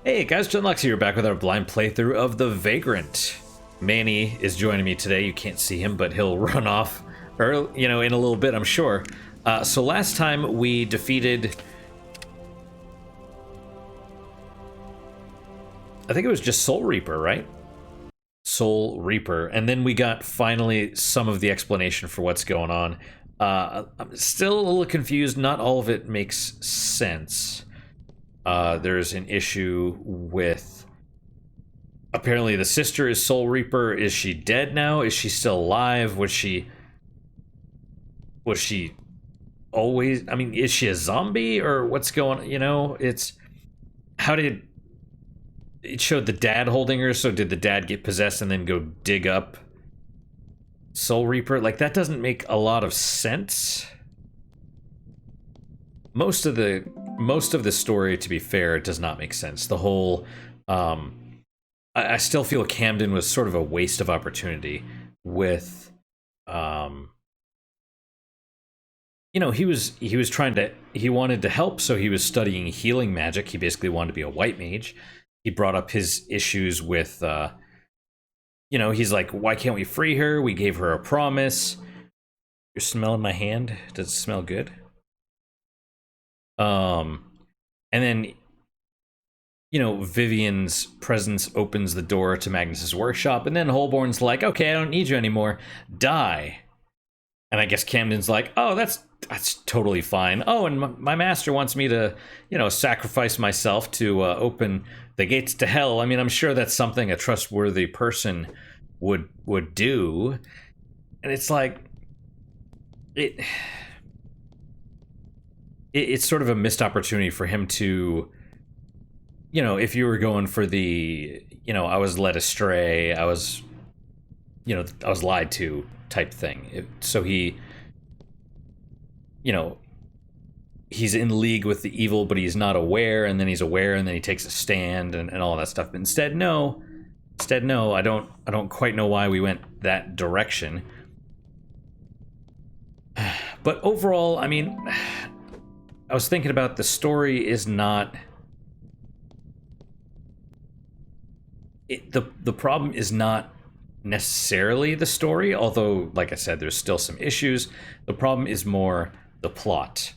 Hey guys, John Lux here, back with our blind playthrough of the Vagrant. Manny is joining me today. You can't see him, but he'll run off, or in a little bit, I'm sure. So last time we defeated, I think it was just Soul Reaper, right? Soul Reaper, and then we got finally some of the explanation for what's going on. I'm still a little confused. Not all of it makes sense. There's an issue with, apparently the sister is Soul Reaper. Is she dead now? Is she still alive? Was she always, I mean, is she a zombie or what's going on? It's, how did it showed the dad holding her, so did the dad get possessed and then go dig up Soul Reaper? Like, that doesn't make a lot of sense. Most of the story, to be fair, does not make sense. The whole, I still feel Camden was sort of a waste of opportunity with, he was trying to, he wanted to help, so he was studying healing magic. He basically wanted to be a white mage. He brought up his issues with, he's like, why can't we free her? We gave her a promise. You're smelling my hand? Does it smell good? And then, Vivian's presence opens the door to Magnus's workshop, and then Holborn's like, okay, I don't need you anymore. Die. And I guess Camden's like, oh, that's totally fine. Oh, and my master wants me to, sacrifice myself to open the gates to hell. I mean, I'm sure that's something a trustworthy person would do. And it's like, it's sort of a missed opportunity for him to, if you were going for the, I was led astray, I was lied to type thing. So he, he's in league with the evil, but he's not aware, and then he's aware, and then he takes a stand and all that stuff. But instead, no, I don't quite know why we went that direction. But overall, I mean, I was thinking about, the story is not, the problem is not necessarily the story, although, like I said, there's still some issues. The problem is more the plot.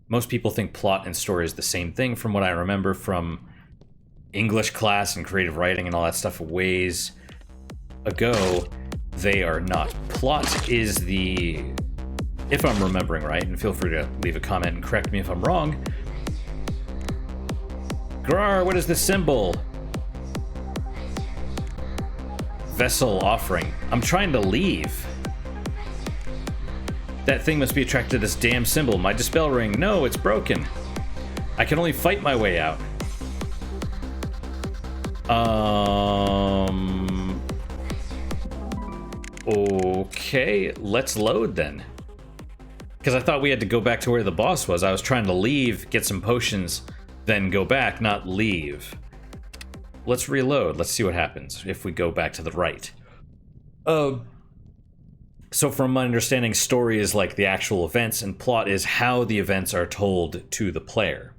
Most people think plot and story is the same thing, from what I remember from English class and creative writing and all that stuff ways ago. They are not. Plot is the, if I'm remembering right, and feel free to leave a comment and correct me if I'm wrong. Grar, what is this symbol? Vessel offering. I'm trying to leave. That thing must be attracted to this damn symbol. My dispel ring. No, it's broken. I can only fight my way out. Okay, let's load then. Because I thought we had to go back to where the boss was. I was trying to leave, get some potions, then go back, not leave. Let's reload. Let's see what happens if we go back to the right. So from my understanding, story is like the actual events, and plot is how the events are told to the player.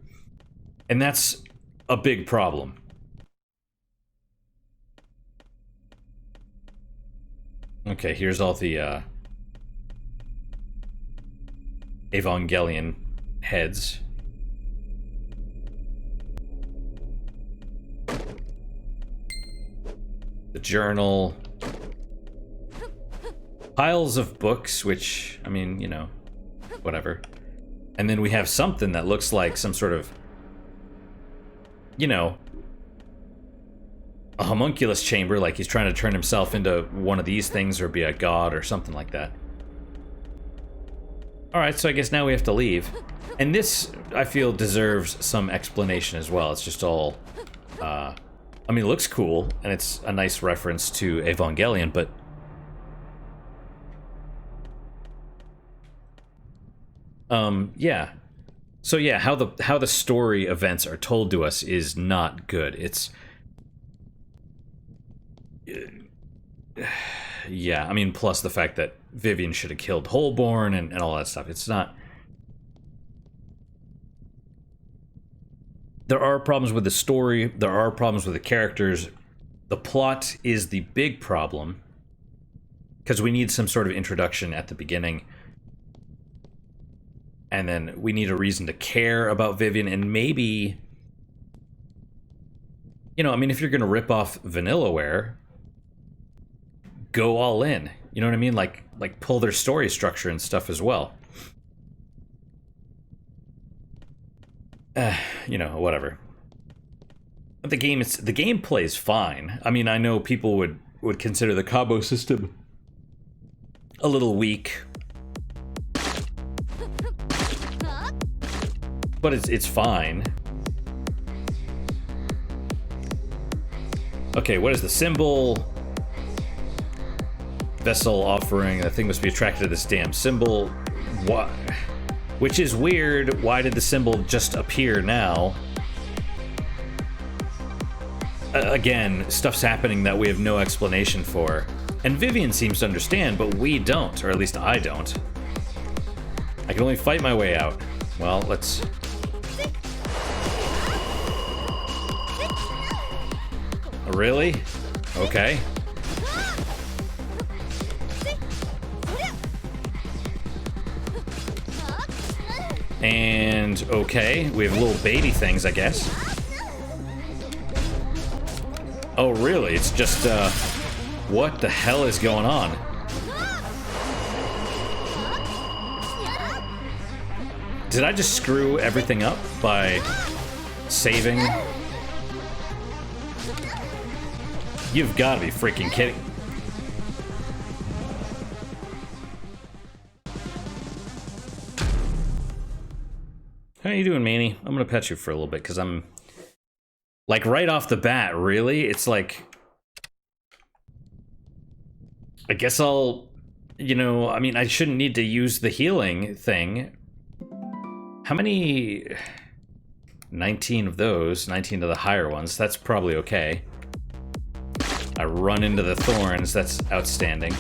And that's a big problem. Okay, here's all the Evangelion heads. The journal. Piles of books, which, I mean, whatever. And then we have something that looks like some sort of, a homunculus chamber, like he's trying to turn himself into one of these things or be a god or something like that. Alright, so I guess now we have to leave. And this, I feel, deserves some explanation as well. It's just all, I mean, it looks cool, and it's a nice reference to Evangelion, but yeah. So yeah, how the story events are told to us is not good. It's, yeah, I mean, plus the fact that Vivian should have killed Holborn and all that stuff. It's not, There are problems with the story, there are problems with the characters. The plot is the big problem, because we need some sort of introduction at the beginning. And then we need a reason to care about Vivian, and maybe... You know, I mean, if you're going to rip off Vanillaware, go all in. You know what I mean? Like pull their story structure and stuff as well. You know, whatever. But the gameplay is fine. I mean, I know people would consider the combo system a little weak, but it's fine. Okay, what is the symbol? Vessel offering. That thing must be attracted to this damn symbol. What? Which is weird. Why did the symbol just appear now? Again, stuff's happening that we have no explanation for. And Vivian seems to understand, but we don't. Or at least I don't. I can only fight my way out. Well, let's... Really? Okay. And okay, we have little baby things, I guess. Oh, really? It's just, what the hell is going on? Did I just screw everything up by saving? You've got to be freaking kidding. How you doing, Manny? I'm gonna pet you for a little bit, because I'm... Like, right off the bat, really? It's like... I guess I'll... You know, I mean, I shouldn't need to use the healing thing. How many... 19 of those, 19 of the higher ones, that's probably okay. I run into the thorns, that's outstanding.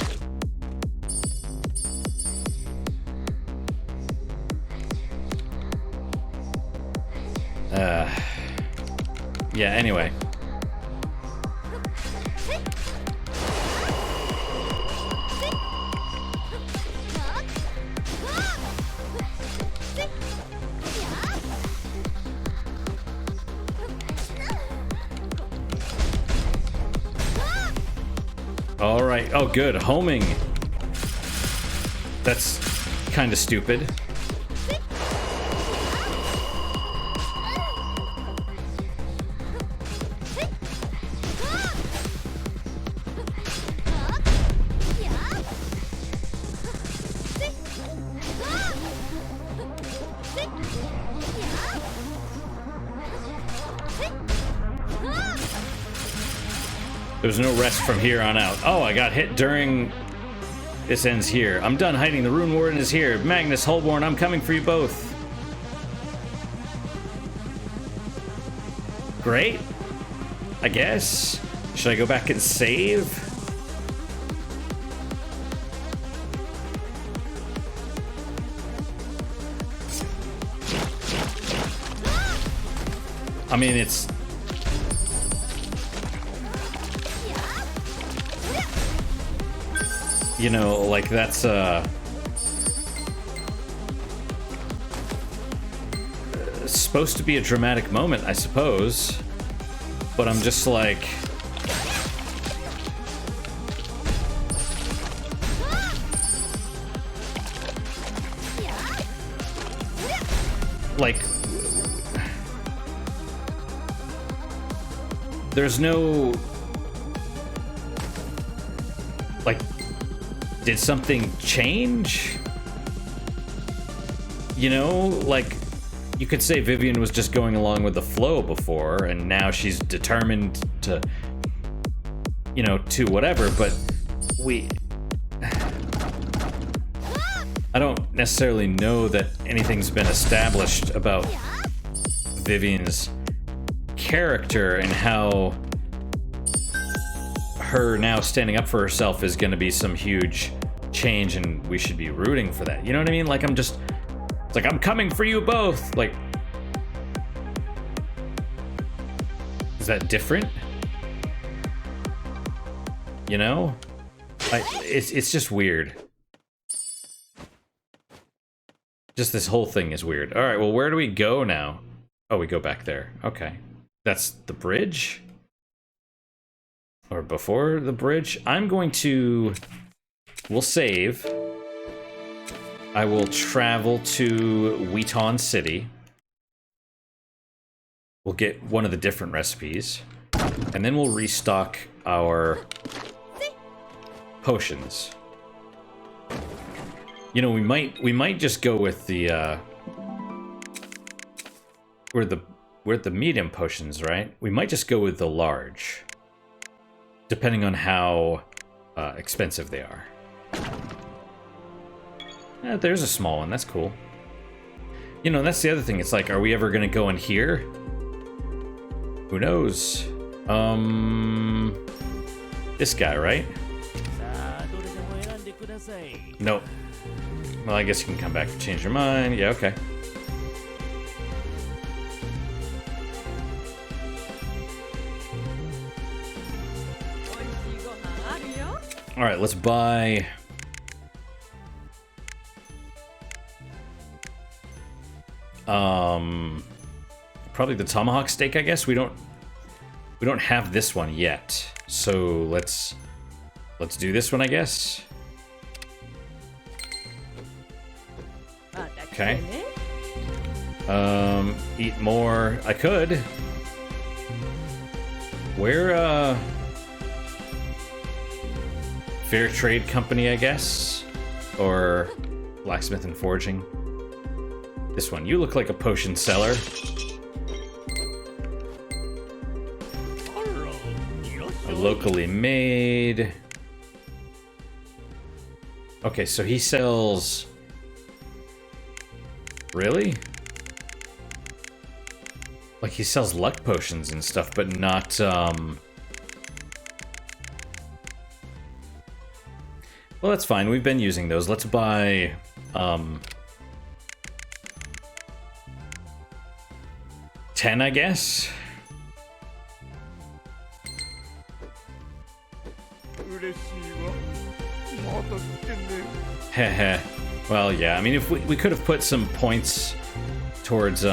Yeah, anyway. All right. Oh, good. Homing. That's kind of stupid. There's no rest from here on out. Oh, I got hit during... This ends here. I'm done hiding. The Rune Warden is here. Magnus, Holborn, I'm coming for you both. Great. I guess. Should I go back and save? I mean, it's... You know, like, that's, supposed to be a dramatic moment, I suppose. But I'm just like... Like... There's no... Like... Did something change? You know, like, you could say Vivian was just going along with the flow before, and now she's determined to, you know, to whatever, but I don't necessarily know that anything's been established about Vivian's character and how her now standing up for herself is going to be some huge change, and we should be rooting for that. You know what I mean? Like, it's like, I'm coming for you both. Like, Is that different? You know? It's just weird. Just this whole thing is weird. Alright, well, where do we go now? Oh, we go back there. Okay. That's the bridge? Or before the bridge? I'm going to... We'll save. I will travel to Wheaton City. We'll get one of the different recipes. And then we'll restock our potions. You know, we might just go with the we're the medium potions, right? We might just go with the large, depending on how expensive they are. There's a small one. That's cool. You know, that's the other thing. It's like, are we ever gonna go in here? Who knows? This guy, right? Nope. Well, I guess you can come back and change your mind. Yeah, okay. Alright, let's buy... probably the tomahawk steak, I guess. We don't have this one yet. So let's do this one, I guess. Okay. Eat more. I could. Where, Fair Trade Company, I guess? Or Blacksmith and Forging? This one. You look like a potion seller. Locally made. Okay, so he sells... Really? Like, he sells luck potions and stuff, but not, Well, that's fine. We've been using those. Let's buy, 10, I guess? Heh. Well, yeah, I mean, if we could have put some points towards, you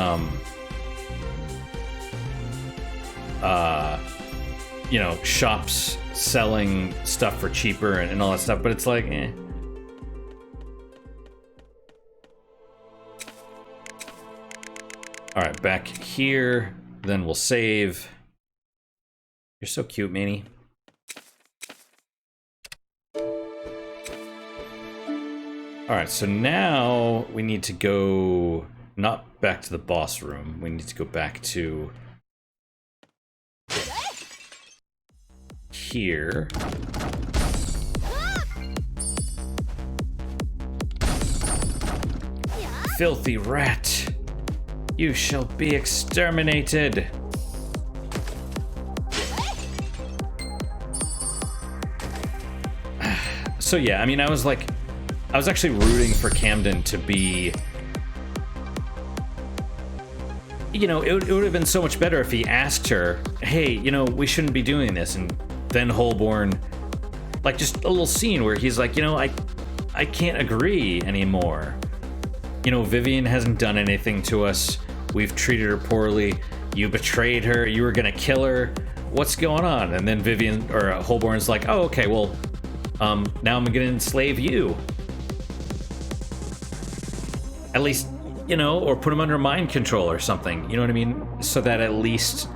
know, shops selling stuff for cheaper and all that stuff, but it's like, eh. Alright, back here, then we'll save. You're so cute, Manny. Alright, so now we need to go, not back to the boss room, we need to go back to here. Filthy rat, you shall be exterminated. So yeah, I mean, I was actually rooting for Camden to be... You know, it would have been so much better if he asked her, hey, you know, we shouldn't be doing this, and then Holborn... Like, just a little scene where he's like, you know, I can't agree anymore. You know, Vivian hasn't done anything to us. We've treated her poorly. You betrayed her. You were gonna kill her. What's going on? And then Vivian, or Holborn's like, oh, okay, well, now I'm gonna enslave you. At least, you know, or put him under mind control or something, you know what I mean? So that at least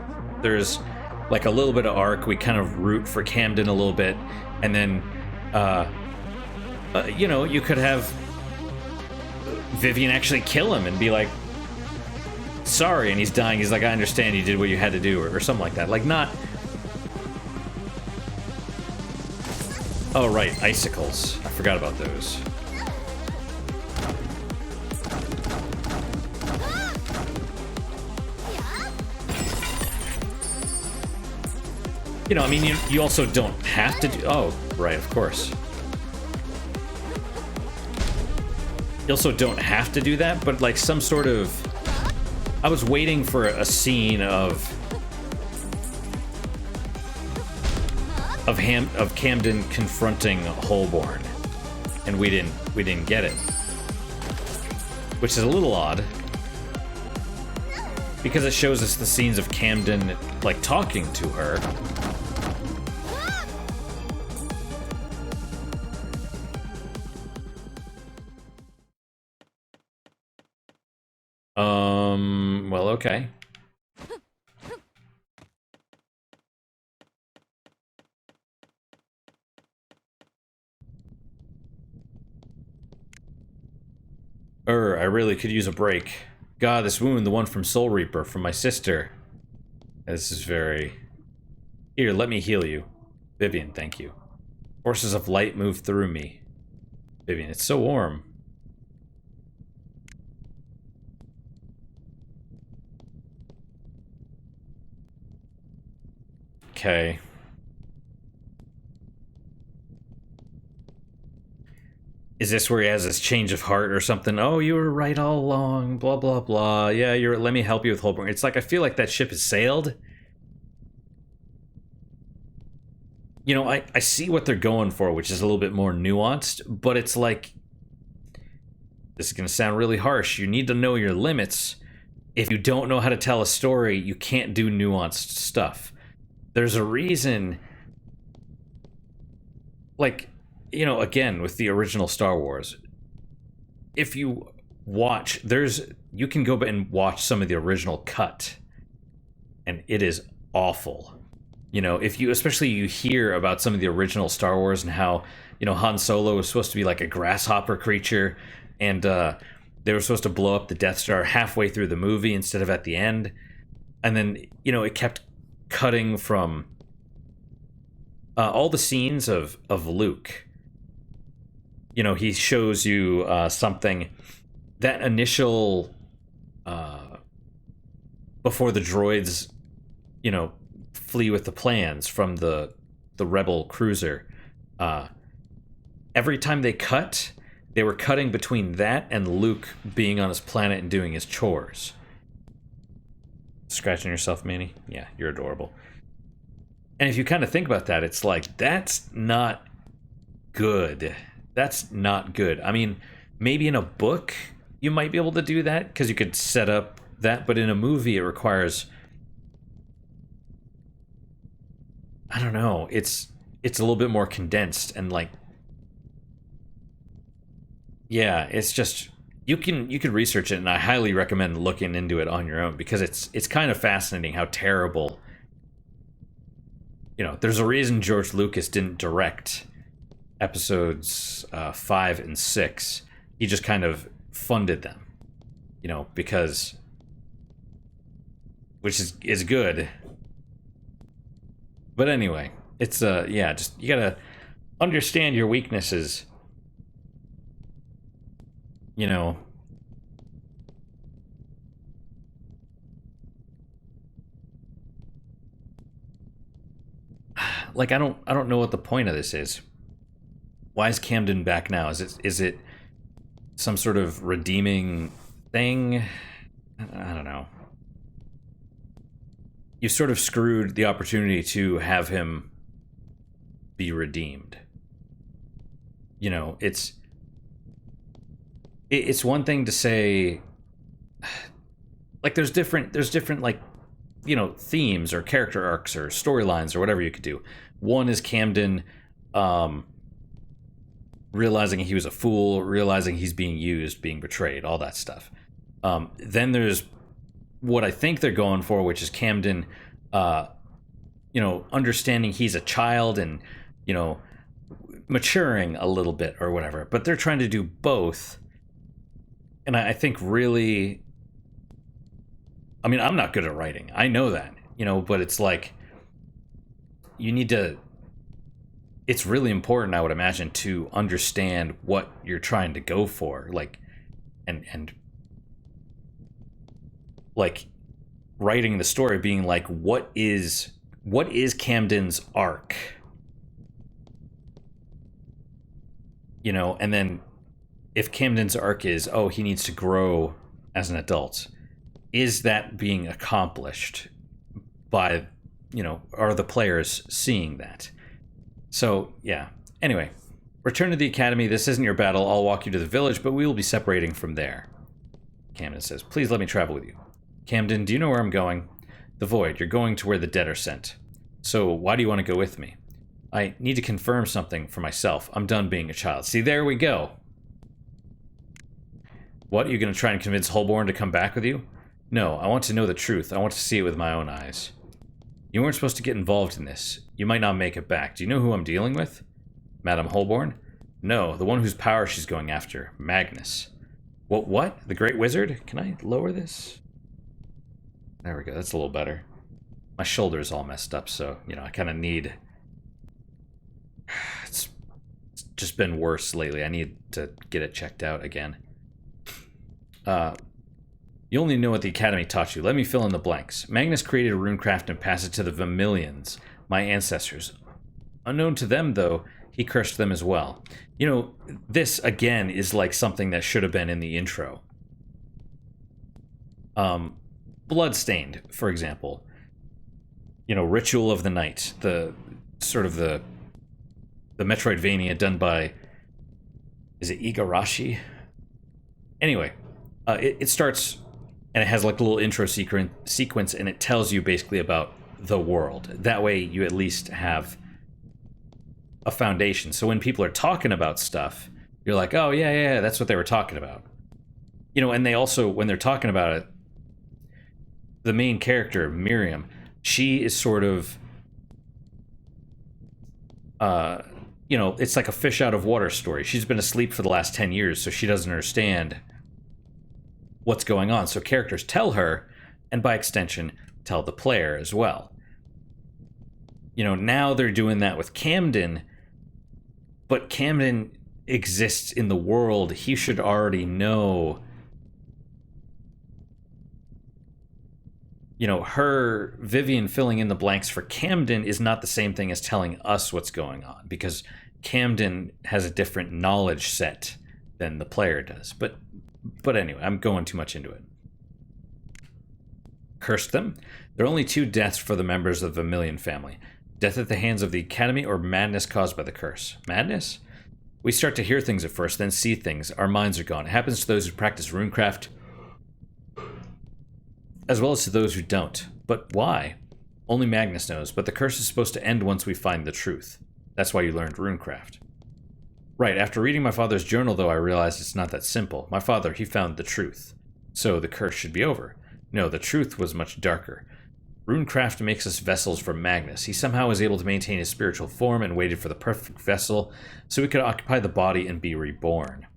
there's like a little bit of arc, we kind of root for Camden a little bit, and then, you know, you could have Vivian actually kill him and be like, sorry, and he's dying, he's like, I understand you did what you had to do, or something like that. Like, not... Oh, right, icicles. I forgot about those. You know, I mean, you also don't have to do... Oh, right, of course. You also don't have to do that, but like some sort of... I was waiting for a scene of of Camden confronting Holborn, and we didn't get it, which is a little odd because it shows us the scenes of Camden like talking to her. Well, okay. I really could use a break. God, this wound, the one from Soul Reaper, from my sister. This is very... Here, let me heal you. Vivian, thank you. Forces of light move through me. Vivian, it's so warm. Okay. Is this where he has this change of heart or something? Oh, you were right all along, blah, blah, blah. Yeah, let me help you with Holborn. It's like, I feel like that ship has sailed. You know, I see what they're going for, which is a little bit more nuanced, but it's like, this is going to sound really harsh. You need to know your limits. If you don't know how to tell a story, you can't do nuanced stuff. There's a reason, like, you know, again, with the original Star Wars, if you watch, you can go back and watch some of the original cut, and it is awful. You know, especially you hear about some of the original Star Wars and how, you know, Han Solo was supposed to be like a grasshopper creature, and they were supposed to blow up the Death Star halfway through the movie instead of at the end. And then, you know, it kept cutting from all the scenes of Luke. You know, he shows you something, that initial, before the droids, you know, flee with the plans from the rebel cruiser. Every time they cut, they were cutting between that and Luke being on his planet and doing his chores. Scratching yourself, Manny? Yeah, you're adorable. And if you kind of think about that, it's like, that's not good. That's not good. I mean, maybe in a book you might be able to do that because you could set up that, but in a movie it requires, I don't know, it's a little bit more condensed and like, yeah, it's just, you could research it, and I highly recommend looking into it on your own because it's kind of fascinating how terrible, you know, there's a reason George Lucas didn't direct episodes 5 and 6. He just kind of funded them, you know, because, which is good. But anyway, it's yeah, just, you gotta understand your weaknesses, you know. Like, I don't know what the point of this is. Why is Camden back now? Is it some sort of redeeming thing? I don't know. You sort of screwed the opportunity to have him be redeemed. You know, it's one thing to say, like, there's different like, you know, themes or character arcs or storylines or whatever you could do. One is Camden realizing he was a fool, realizing he's being used, being betrayed, all that stuff. Then there's what I think they're going for, which is Camden, you know, understanding he's a child and, you know, maturing a little bit or whatever. But they're trying to do both. And I think really, I mean, I'm not good at writing. I know that, you know, but it's like, you need to, it's really important, I would imagine, to understand what you're trying to go for. Like, and like writing the story being like, what is Camden's arc? You know, and then if Camden's arc is, oh, he needs to grow as an adult, is that being accomplished by, you know, are the players seeing that? So, yeah. Anyway, return to the academy. This isn't your battle. I'll walk you to the village, but we will be separating from there. Camden says, please let me travel with you. Camden, do you know where I'm going? The Void. You're going to where the dead are sent. So, why do you want to go with me? I need to confirm something for myself. I'm done being a child. See, there we go. What, are you going to try and convince Holborn to come back with you? No, I want to know the truth. I want to see it with my own eyes. You weren't supposed to get involved in this. You might not make it back. Do you know who I'm dealing with? Madame Holborn? No, the one whose power she's going after. Magnus. What? The Great Wizard? Can I lower this? There we go. That's a little better. My shoulder's all messed up, so, you know, I kind of need... It's just been worse lately. I need to get it checked out again. You only know what the Academy taught you. Let me fill in the blanks. Magnus created runecraft and passed it to the Vermilions, my ancestors. Unknown to them, though, he cursed them as well. You know, this, again, is like something that should have been in the intro. Bloodstained, for example. You know, Ritual of the Night. The sort of the Metroidvania done by... Is it Igarashi? Anyway, it starts... And it has like a little intro sequence, and it tells you basically about the world. That way you at least have a foundation. So when people are talking about stuff, you're like, oh, yeah, that's what they were talking about. You know, and they also, when they're talking about it, the main character, Miriam, she is sort of, you know, it's like a fish out of water story. She's been asleep for the last 10 years, so she doesn't understand what's going on. So characters tell her, and by extension, tell the player as well. You know, now they're doing that with Camden, but Camden exists in the world. He should already know. You know, her, Vivian filling in the blanks for Camden is not the same thing as telling us what's going on, because Camden has a different knowledge set than the player does. But anyway, I'm going too much into it. Cursed them. There are only two deaths for the members of the Vermilion family. Death at the hands of the Academy or madness caused by the curse. Madness? We start to hear things at first, then see things. Our minds are gone. It happens to those who practice runecraft, as well as to those who don't. But why? Only Magnus knows, but the curse is supposed to end once we find the truth. That's why you learned runecraft. Right, after reading my father's journal, though, I realized it's not that simple. My father, he found the truth. So the curse should be over. No, the truth was much darker. Runecraft makes us vessels for Magnus. He somehow was able to maintain his spiritual form and waited for the perfect vessel so he could occupy the body and be reborn.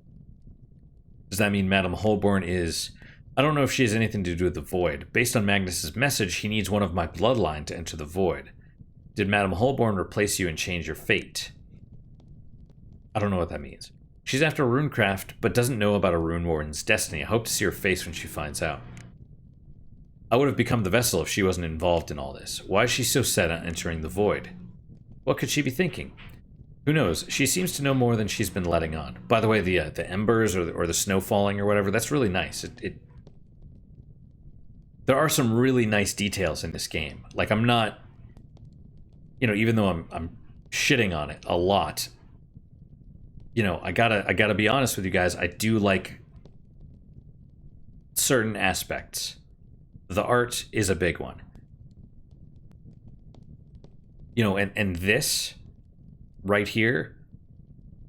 Does that mean Madame Holborn is... I don't know if she has anything to do with the Void. Based on Magnus's message, he needs one of my bloodline to enter the Void. Did Madame Holborn replace you and change your fate? I don't know what that means. She's after runecraft, but doesn't know about a rune warden's destiny. I hope to see her face when she finds out. I would have become the vessel if she wasn't involved in all this. Why is she so set on entering the Void? What could she be thinking? Who knows? She seems to know more than she's been letting on. By the way, the embers or the snow falling or whatever, that's really nice. There are some really nice details in this game. Like, I'm not... You know, even though I'm shitting on it a lot... You know, I gotta be honest with you guys. I do like certain aspects. The art is a big one. You know, and this right here,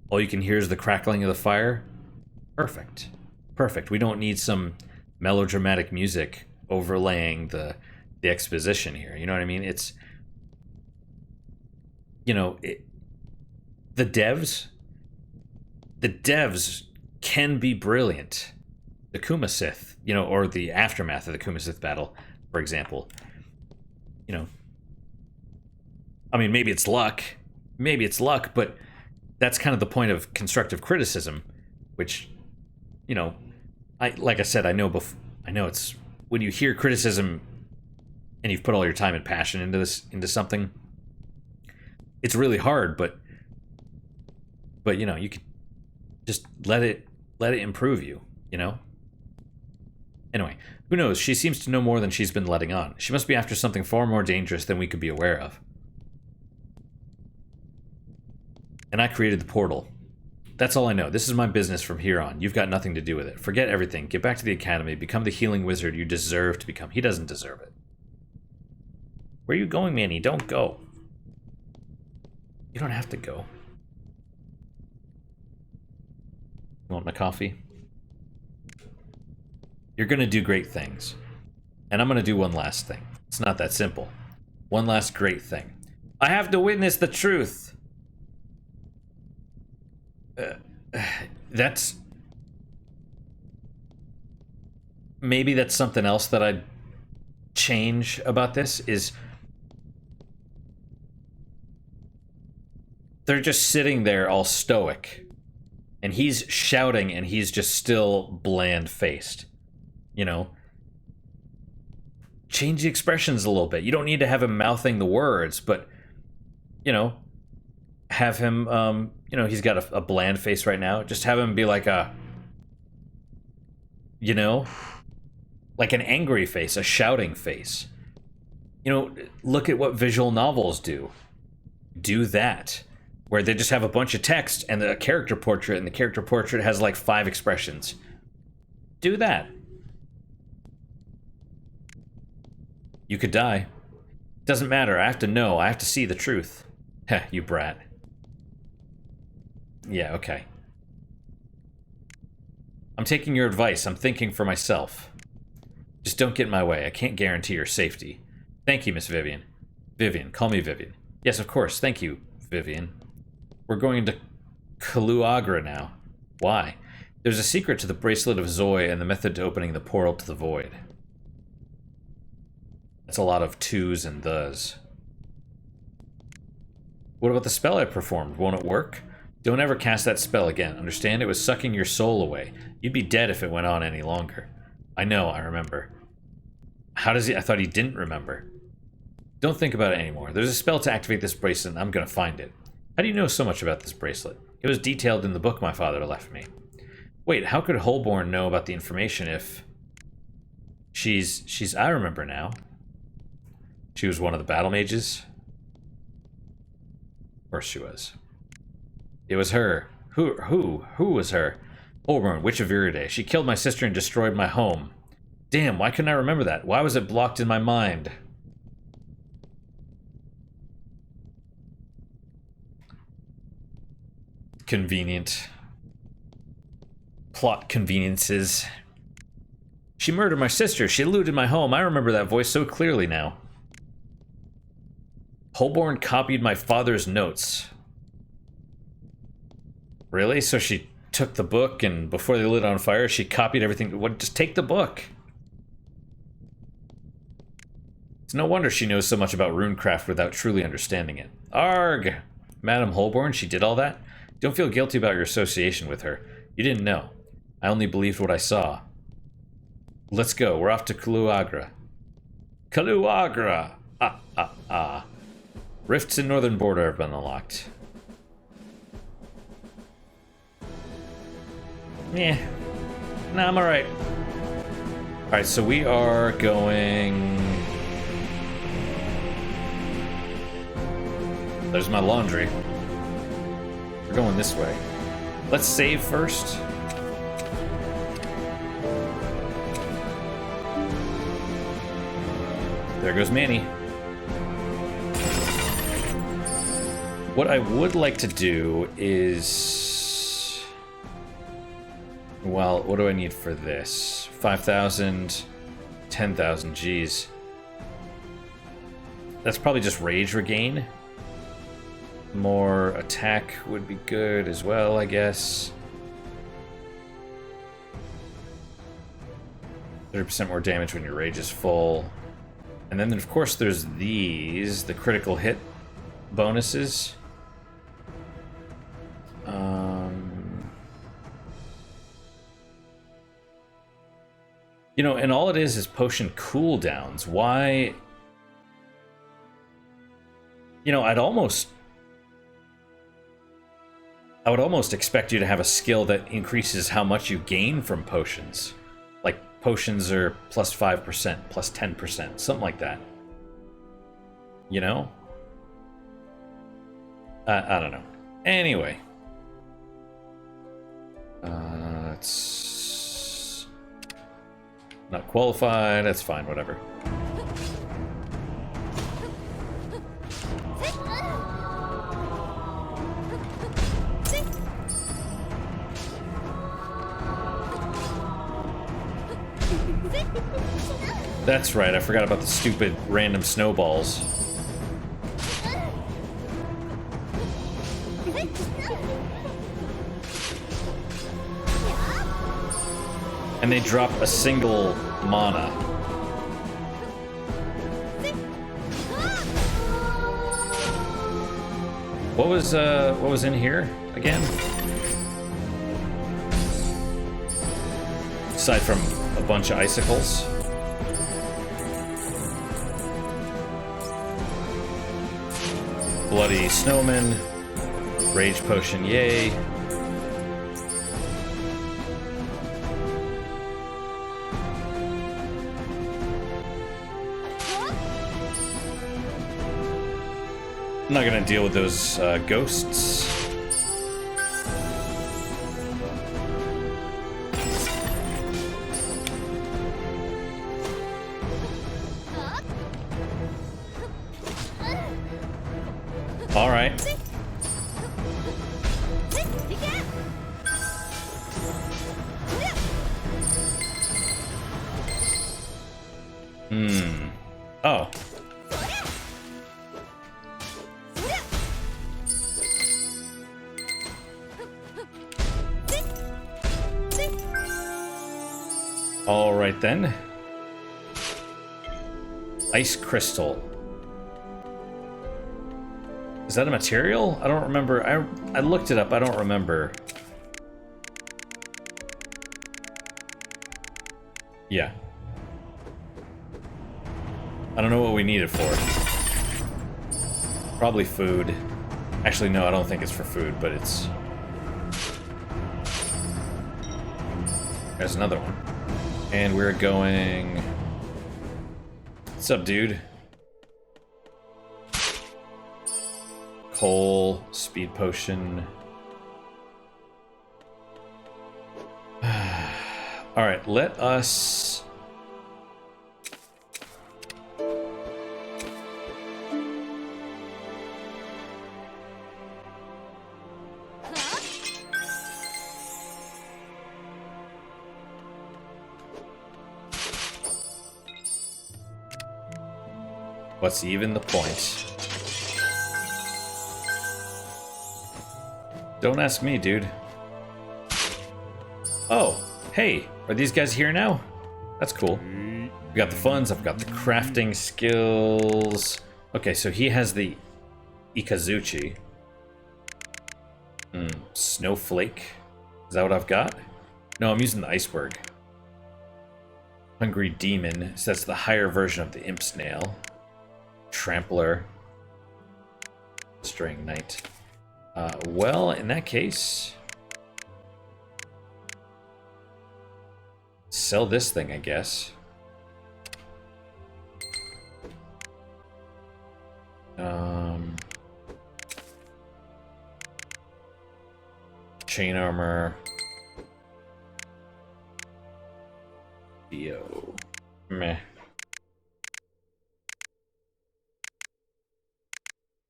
all you can hear is the crackling of the fire. Perfect. Perfect. We don't need some melodramatic music overlaying the exposition here. You know what I mean? It's, you know, the devs can be brilliant. The Kumasith, you know, or the aftermath of the Kumasith battle, for example. You know, I mean, maybe it's luck, but that's kind of the point of constructive criticism, which, you know, like I said, I know it's when you hear criticism and you've put all your time and passion into something, it's really hard, but you know, you could just let it improve you, you know? Anyway, who knows? She seems to know more than she's been letting on. She must be after something far more dangerous than we could be aware of. And I created the portal. That's all I know. This is my business from here on. You've got nothing to do with it. Forget everything. Get back to the academy. Become the healing wizard you deserve to become. He doesn't deserve it. Where are you going, Manny? Don't go. You don't have to go. You want my coffee? You're going to do great things. And I'm going to do one last thing. It's not that simple. One last great thing. I have to witness the truth. That's... Maybe that's something else that I'd change about this, is... They're just sitting there all stoic. And he's shouting and he's just still bland-faced. You know? Change the expressions a little bit. You don't need to have him mouthing the words, but, you know, have him, you know, he's got a bland face right now. Just have him be like a, you know, like an angry face, a shouting face. You know, look at what visual novels do. Do that. Where they just have a bunch of text and a character portrait, and the character portrait has like 5 expressions. Do that. You could die. Doesn't matter. I have to know. I have to see the truth. Heh, you brat. Yeah, okay. I'm taking your advice. I'm thinking for myself. Just don't get in my way. I can't guarantee your safety. Thank you, Miss Vivian. Vivian. Call me Vivian. Yes, of course. Thank you, Vivian. We're going into Kaluagra now. Why? There's a secret to the bracelet of Zoe and the method to opening the portal to the void. That's a lot of twos and thes. What about the spell I performed? Won't it work? Don't ever cast that spell again. Understand? It was sucking your soul away. You'd be dead if it went on any longer. I know, I remember. How does he... I thought he didn't remember. Don't think about it anymore. There's a spell to activate this bracelet, and I'm gonna find it. How do you know so much about this bracelet? It was detailed in the book my father left me. Wait, how could Holborn know about the information if... She's... I remember now. She was one of the battle mages? Of course she was. It was her. Who was her? Holborn, Witch of Viridae. She killed my sister and destroyed my home. Damn, why couldn't I remember that? Why was it blocked in my mind? Convenient. Plot conveniences. She murdered my sister. She looted my home. I remember that voice so clearly now. Holborn copied my father's notes. Really? So she took the book and before they lit it on fire, she copied everything. What? Just take the book. It's no wonder she knows so much about runecraft without truly understanding it. Arg! Madame Holborn, she did all that? Don't feel guilty about your association with her. You didn't know. I only believed what I saw. Let's go. We're off to Kaluagra. Kaluagra! Rifts in northern border have been unlocked. Yeah. Nah, I'm alright. Alright, so we are going... There's my laundry. We're going this way. Let's save first. There goes Manny. What I would like to do is... Well, what do I need for this? 5,000, 10,000, geez. That's probably just rage regain. More attack would be good as well, I guess. 30% more damage when your rage is full. And then, of course, there's these, the critical hit bonuses. You know, and all it is potion cooldowns. Why? You know, I would almost expect you to have a skill that increases how much you gain from potions. Like, potions are plus 5%, plus 10%, something like that. You know? I don't know. Anyway. It's not qualified. That's fine, whatever. That's right, I forgot about the stupid random snowballs. And they drop a single mana. What was in here again? Aside from a bunch of icicles. Bloody snowman. Rage potion, yay. I'm not gonna deal with those ghosts. All right. Oh. All right then. Ice crystal. Is that a material? I don't remember. I looked it up. I don't remember. Yeah. I don't know what we need it for. Probably food. Actually, no, I don't think it's for food, but it's... There's another one. And we're going... What's up, dude? Coal, speed potion. Alright, let us... What's even the point? Don't ask me, dude. Oh, hey, are these guys here now? That's cool. We got the funds, I've got the crafting skills. Okay, so he has the Ikazuchi. Snowflake. Is that what I've got? No, I'm using the iceberg. Hungry Demon, so that's the higher version of the Imp Snail. Trampler. Straying Knight. Well, in that case... Sell this thing, I guess. Chain armor. Dio. Meh.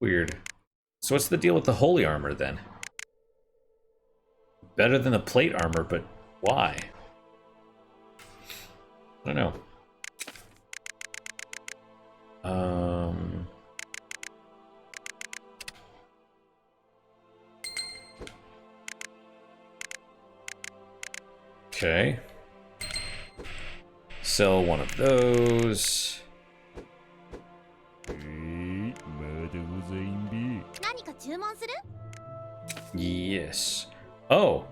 Weird. So what's the deal with the holy armor then? Better than the plate armor, but why? I don't know. Okay. Sell one of those. Yes. Oh.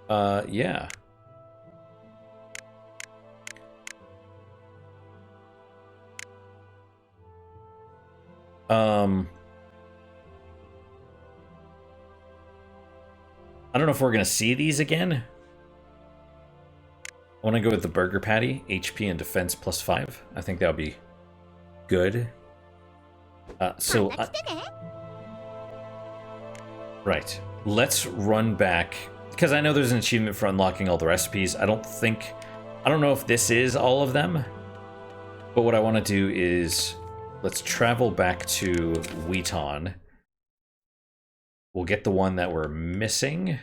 Yeah. I don't know if we're gonna see these again. I want to go with the burger patty, HP and defense +5. I think that would be good. Right. Let's run back, because I know there's an achievement for unlocking all the recipes. I don't know if this is all of them, but what I want to do is let's travel back to Wheaton. We'll get the one that we're missing.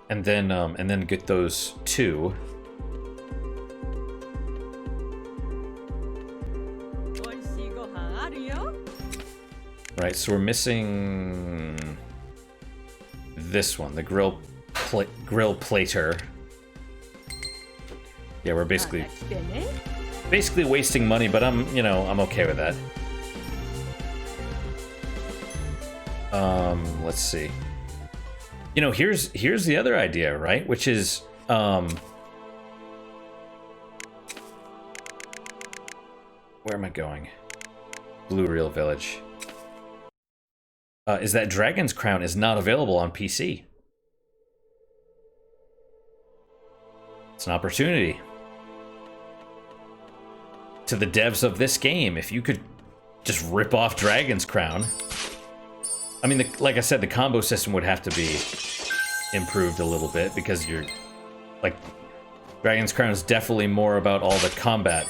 And then get those two. Right, so we're missing this one, the grill plater. Yeah, we're basically wasting money, but I'm okay with that. Let's see. Here's the other idea, right? Which is where am I going? Blue Reel Village. Is that Dragon's Crown is not available on PC. It's an opportunity. To the devs of this game, if you could just rip off Dragon's Crown. I mean, like I said, the combo system would have to be improved a little bit because Dragon's Crown is definitely more about all the combat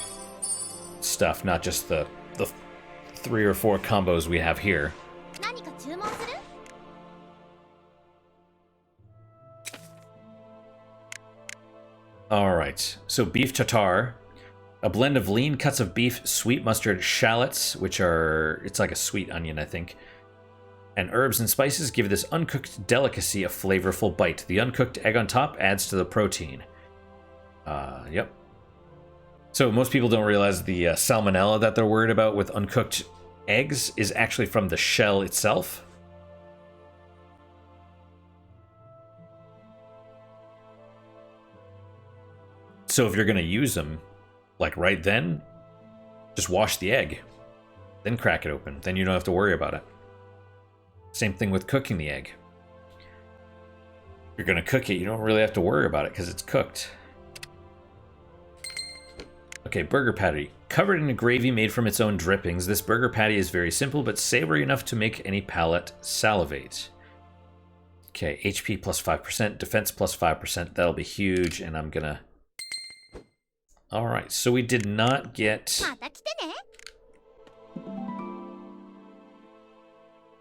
stuff, not just the 3 or 4 combos we have here. Alright, so beef tartare. A blend of lean cuts of beef, sweet mustard, shallots, it's like a sweet onion, I think, and herbs and spices give this uncooked delicacy a flavorful bite. The uncooked egg on top adds to the protein. Yep. So most people don't realize the salmonella that they're worried about with uncooked eggs is actually from the shell itself. So if you're going to use them, like right then, just wash the egg, then crack it open. Then you don't have to worry about it. Same thing with cooking the egg. If you're going to cook it, you don't really have to worry about it because it's cooked. Okay, burger patty. Covered in a gravy made from its own drippings, this burger patty is very simple but savory enough to make any palate salivate. Okay, HP plus 5%, defense plus 5%. That'll be huge, and I'm gonna... Alright, so we did not get...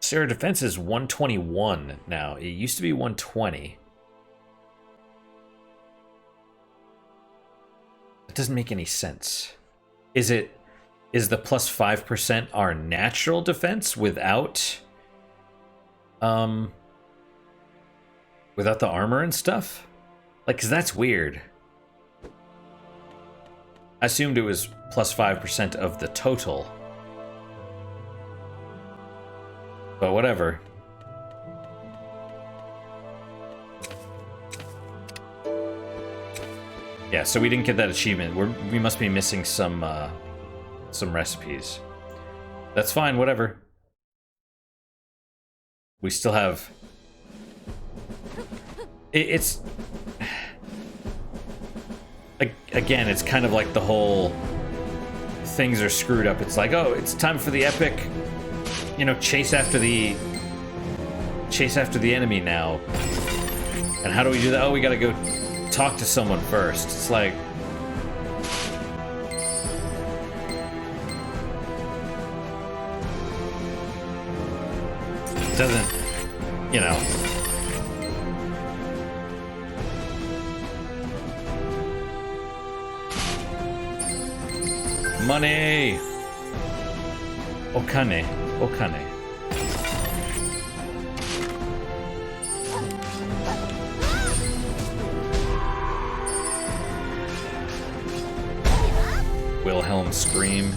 Sarah defense is 121 now. It used to be 120. It doesn't make any sense. Is the plus 5% our natural defense without the armor and stuff? Like, 'cause that's weird. I assumed it was plus 5% of the total. But whatever. Yeah, so we didn't get that achievement. We must be missing some recipes. That's fine, whatever. We still have... It's... Again, it's kind of like the whole... Things are screwed up. It's like, oh, it's time for the epic... chase after the enemy now. And how do we do that? Oh, we gotta go talk to someone first. It's like... It doesn't, Money! Okane. Okane. Wilhelm Scream.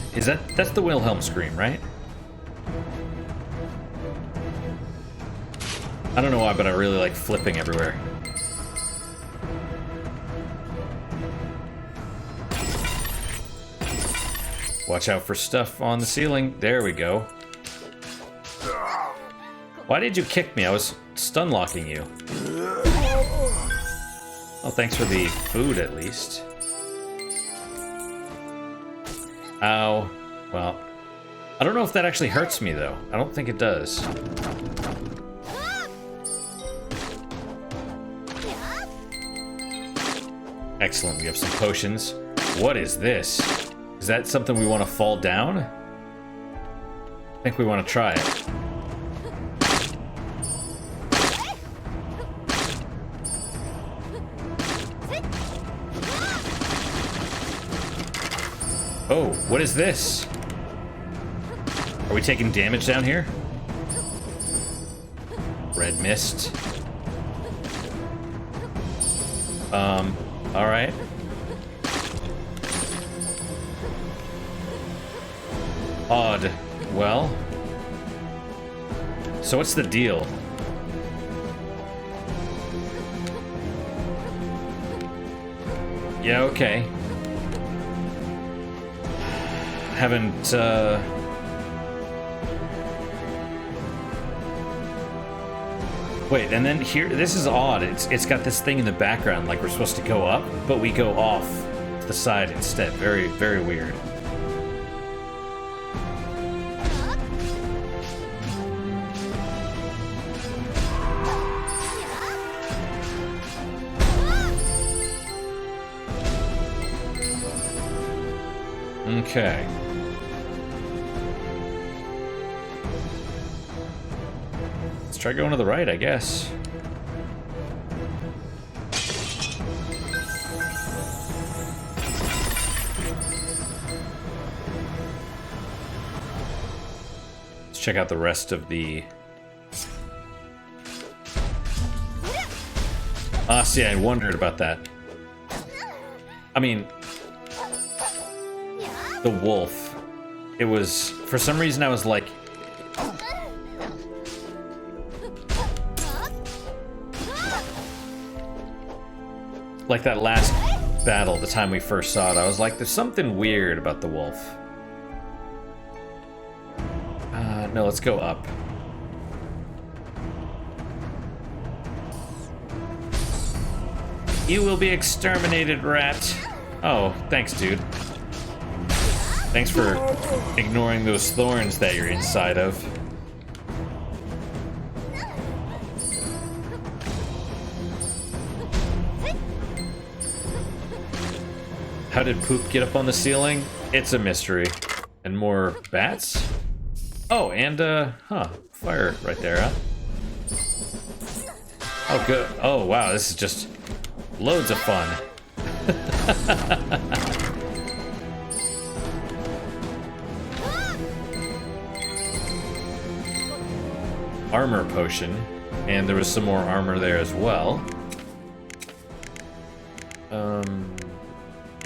That's the Wilhelm Scream, right? I don't know why, but I really like flipping everywhere. Watch out for stuff on the ceiling. There we go. Why did you kick me? I was stun locking you. Oh, thanks for the food at least. Ow. Well, I don't know if that actually hurts me, though. I don't think it does. Excellent, we have some potions. What is this? Is that something we want to fall down? I think we want to try it. Oh, what is this? Are we taking damage down here? Red mist. Alright. Odd. Well. So what's the deal? Yeah, okay. Haven't, Wait, and then here, this is odd. It's got this thing in the background, like we're supposed to go up, but we go off to the side instead. Very, very weird. Okay. Let's try going to the right, I guess. Let's check out the rest of the... Ah, see, I wondered about that. I mean... The wolf. It was... For some reason I was like... Like that last battle, the time we first saw it, I was like, there's something weird about the wolf. No, let's go up. You will be exterminated, rat. Oh, thanks, dude. Thanks for ignoring those thorns that you're inside of. How did poop get up on the ceiling? It's a mystery. And more bats? Oh, and, fire right there, huh? Oh, good. Oh, wow, this is just loads of fun. Armor potion, and there was some more armor there as well.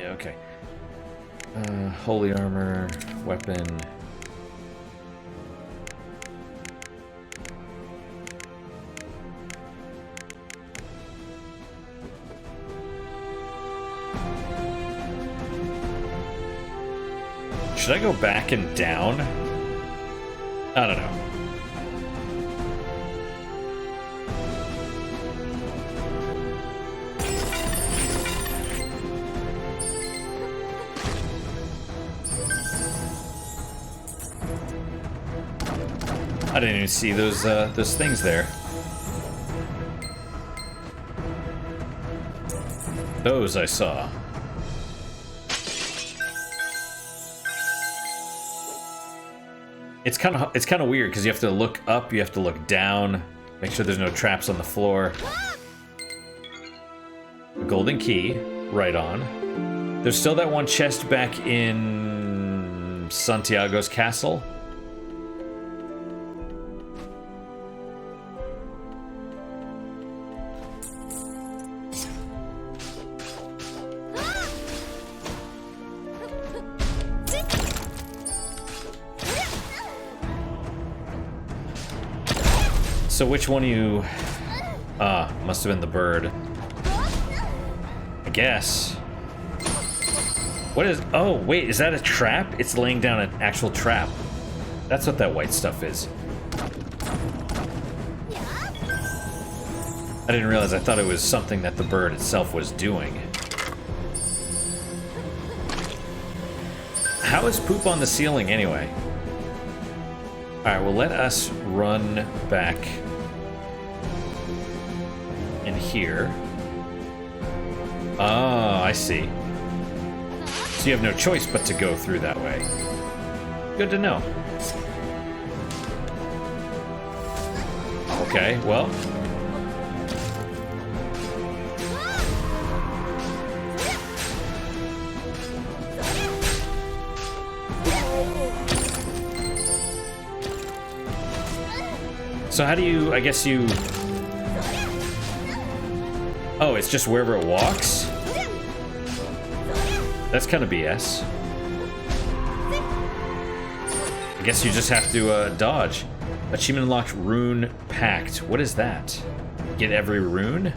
Yeah, okay. Holy armor, weapon. Should I go back and down? I don't know. I didn't even see those things there. Those I saw. It's kind of weird because you have to look up, you have to look down, make sure there's no traps on the floor. A golden key, right on. There's still that one chest back in Santiago's castle. So which one of you... must have been the bird. I guess. What is... Oh, wait, is that a trap? It's laying down an actual trap. That's what that white stuff is. I didn't realize. I thought it was something that the bird itself was doing. How is poop on the ceiling anyway? Alright, well, let us run back in here. Ah, I see. So you have no choice but to go through that way. Good to know. Okay, well. So how do you, I guess you... Oh, it's just wherever it walks? That's kind of BS. I guess you just have to dodge. Achievement unlocked, rune packed. What is that? Get every rune?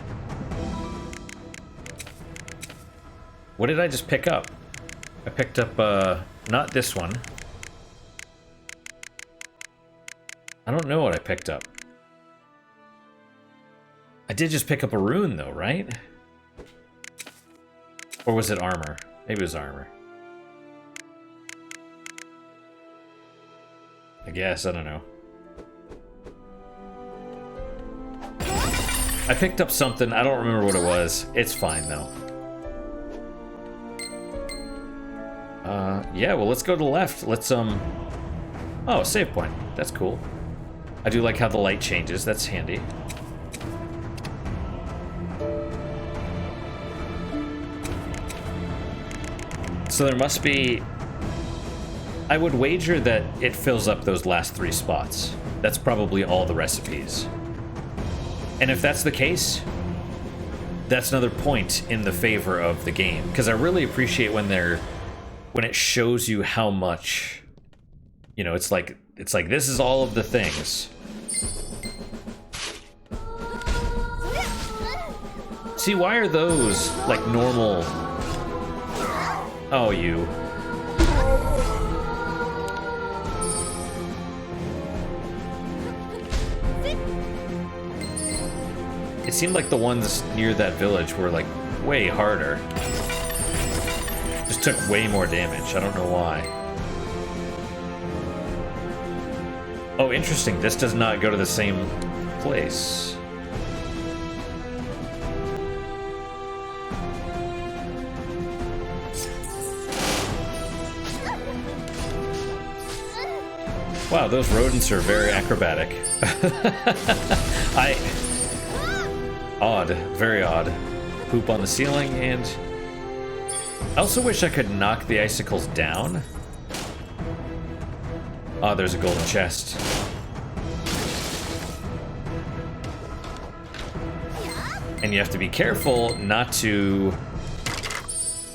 What did I just pick up? I picked up, not this one. I don't know what I picked up. I did just pick up a rune, though, right? Or was it armor? Maybe it was armor. I guess, I don't know. I picked up something, I don't remember what it was. It's fine, though. Yeah, well, let's go to the left. Let's, Oh, save point. That's cool. I do like how the light changes. That's handy. So there must be... I would wager that it fills up those last 3 spots. That's probably all the recipes. And if that's the case, that's another point in the favor of the game. Because I really appreciate when it shows you how much... You know, it's like this is all of the things. See, why are those like normal? Oh, you. It seemed like the ones near that village were like way harder. Just took way more damage. I don't know why. Oh, interesting. This does not go to the same place. Wow, those rodents are very acrobatic. Odd. Very odd. Poop on the ceiling, and... I also wish I could knock the icicles down. Oh, there's a golden chest. And you have to be careful not to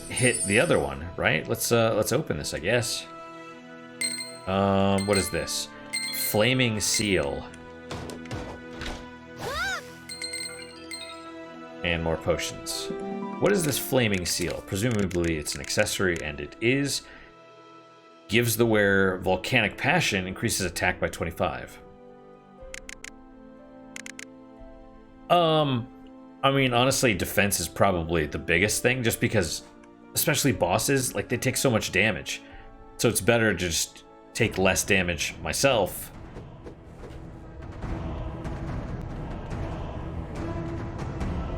hit the other one, right? Let's open this, I guess. What is this? Flaming seal. And more potions. What is this flaming seal? Presumably it's an accessory, and it is. Gives the wearer volcanic passion, increases attack by 25. I mean, honestly, defense is probably the biggest thing, just because, especially bosses, like, they take so much damage. So it's better to just take less damage myself.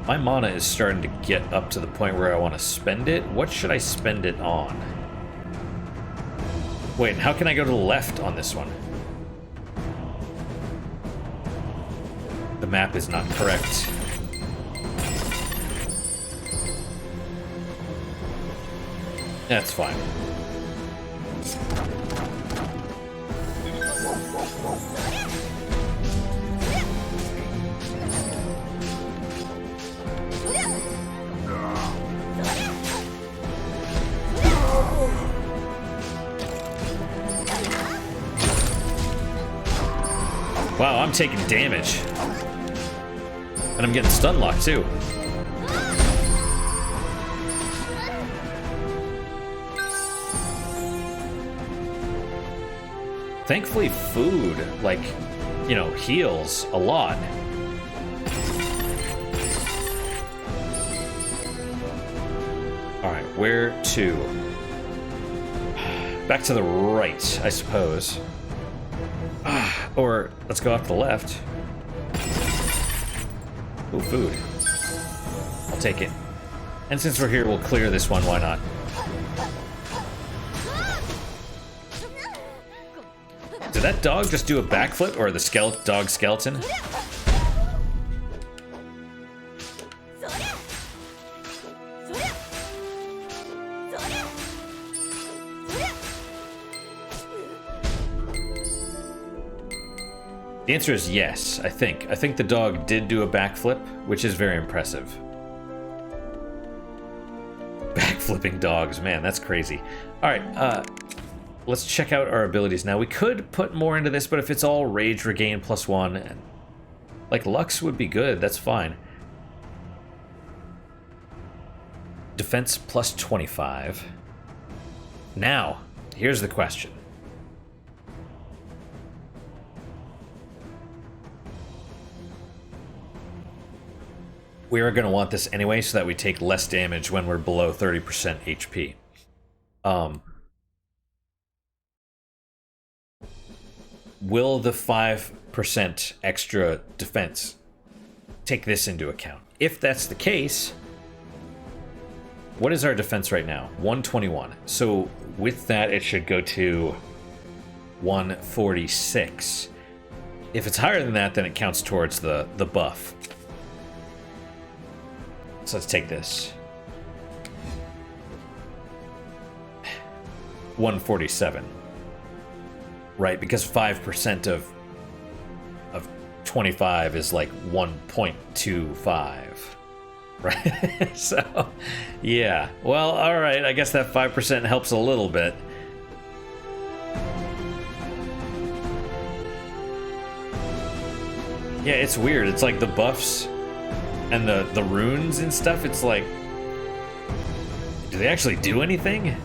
My mana is starting to get up to the point where I want to spend it. What should I spend it on? Wait, how can I go to the left on this one? The map is not correct. That's fine. Wow, I'm taking damage. And I'm getting stun locked too. Thankfully, food, like, you know, heals a lot. Alright, where to? Back to the right, I suppose. Or let's go off to the left. Ooh, food. I'll take it. And since we're here, we'll clear this one, why not? Did that dog just do a backflip, or the dog skeleton? The answer is yes, I think. I think the dog did do a backflip, which is very impressive. Backflipping dogs, man, that's crazy. Alright, let's check out our abilities now. We could put more into this, but if it's all Rage Regain +1, like Lux would be good, that's fine. Defense +25. Now, here's the question. We are going to want this anyway so that we take less damage when we're below 30% HP. Will the 5% extra defense take this into account? If that's the case, what is our defense right now? 121. So with that, it should go to 146. If it's higher than that, then it counts towards the buff. So let's take this. 147. Right, because 5% of 25 is like 1.25. Right? So, yeah. Well, alright, I guess that 5% helps a little bit. Yeah, it's weird. It's like the buffs and the runes and stuff, it's like, do they actually do anything?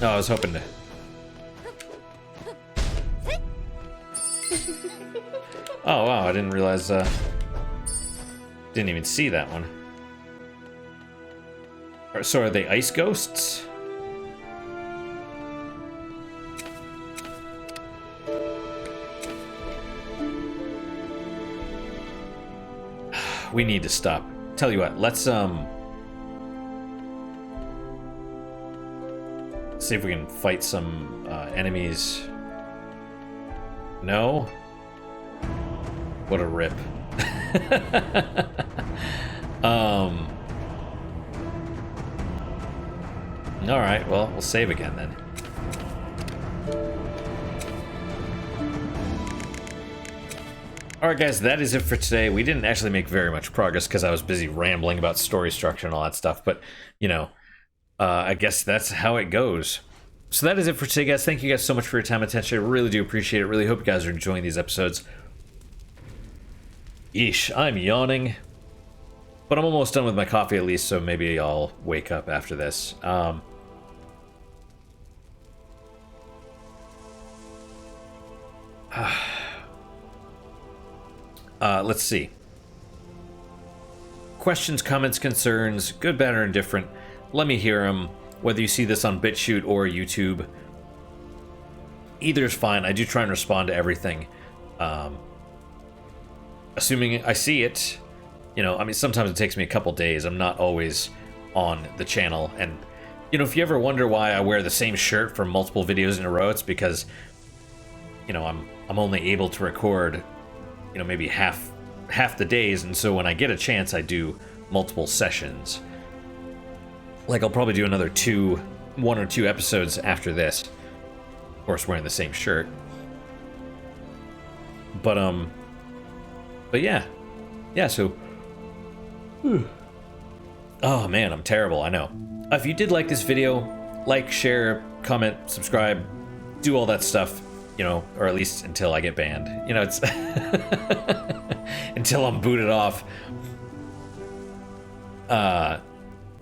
No, I was hoping to. Oh wow, I didn't realize, didn't even see that one. So are they ice ghosts? We need to stop. Tell you what, let's see if we can fight some enemies. No? What a rip. Alright, well, we'll save again then. Alright guys, that is it for today. We didn't actually make very much progress because I was busy rambling about story structure and all that stuff, but, you know, I guess that's how it goes. So that is it for today, guys. Thank you guys so much for your time and attention. I really do appreciate it. Really hope you guys are enjoying these episodes. Yeesh, I'm yawning. But I'm almost done with my coffee at least, so maybe I'll wake up after this. Let's see. Questions, comments, concerns, good, bad, or indifferent. Let me hear them. Whether you see this on BitChute or YouTube, either is fine. I do try and respond to everything. Assuming I see it, you know, I mean, sometimes it takes me a couple days. I'm not always on the channel. And, you know, if you ever wonder why I wear the same shirt for multiple videos in a row, it's because, you know, I'm only able to record, you know, maybe half the days. And so when I get a chance, I do multiple sessions. Like, I'll probably do another one or two episodes after this. Of course, wearing the same shirt. But yeah. Yeah, so... Oh, man, I'm terrible, I know. If you did like this video, like, share, comment, subscribe, do all that stuff, you know, or at least until I get banned. You know, it's... until I'm booted off.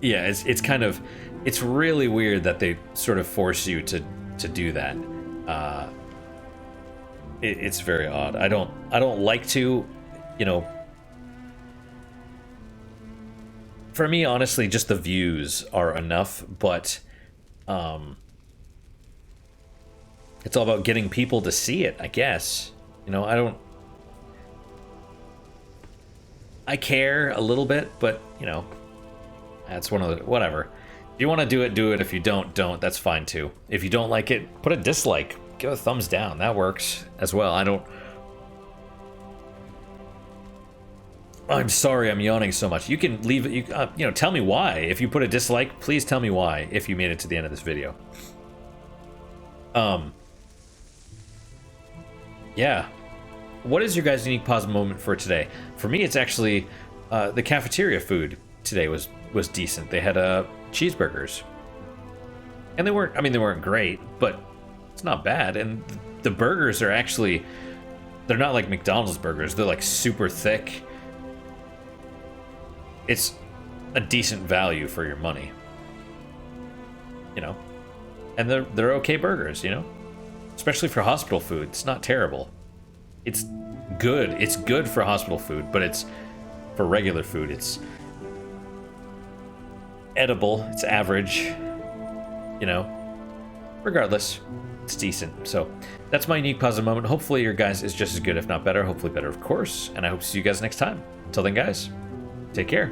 Yeah, it's kind of... It's really weird that they sort of force you to do that. it's very odd. I don't like to, you know. For me, honestly, just the views are enough, but it's all about getting people to see it, I guess. You know, I care a little bit, but, you know, that's one of the, whatever. If you want to do it, do it. If you don't, that's fine too. If you don't like it, put a dislike. Give a thumbs down. That works as well. I'm sorry I'm yawning so much. You can leave it, you know, tell me why. If you put a dislike, please tell me why if you made it to the end of this video. Yeah. What is your guys' unique positive moment for today? For me, it's actually the cafeteria food today was decent. They had cheeseburgers. And they weren't great, but it's not bad. And the burgers are actually, they're not like McDonald's burgers. They're like super thick. It's a decent value for your money, you know, and they're okay burgers, you know, especially for hospital food. It's not terrible. It's good. It's good for hospital food, but it's for regular food. It's edible. It's average, you know, regardless, it's decent. So that's my unique positive moment. Hopefully your guys is just as good, if not better, hopefully better, of course. And I hope to see you guys next time. Until then, guys, take care.